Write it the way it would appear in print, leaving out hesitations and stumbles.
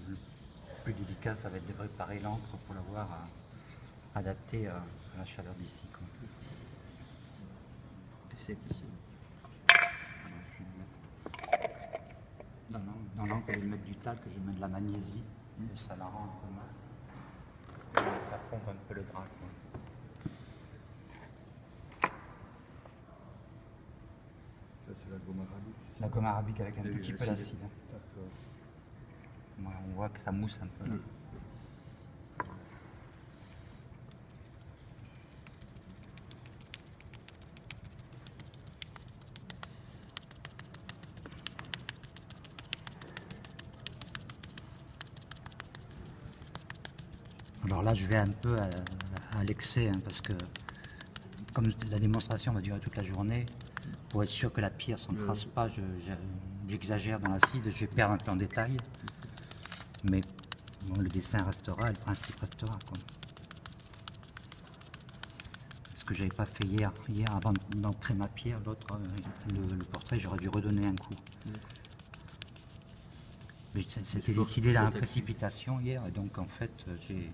Le plus délicat, ça va être de préparer l'encre pour l'avoir adaptée à la chaleur d'ici. C'est ici. Dans l'encre, je vais mettre du talc, je vais mettre de la magnésie, et ça la rend un peu mat. Ça pompe un peu le drap. Ça, c'est la gomme arabique. La gomme arabique avec un Et tout petit peu l'acide. d'acide. D'accord. Ouais, on voit que ça mousse un peu. Là. Alors là, je vais un peu à l'excès, hein, parce que comme la démonstration va durer toute la journée, pour être sûr que la pierre ne s'encrasse pas, j'exagère dans l'acide, je vais perdre un peu en détail. Mais bon, le dessin restera, et le principe restera. Quoi. Ce que j'avais pas fait hier avant d'ancrer ma pierre, l'autre, le portrait, j'aurais dû redonner un coup. Mais c'était décidé dans la précipitation hier, et donc en fait, j'ai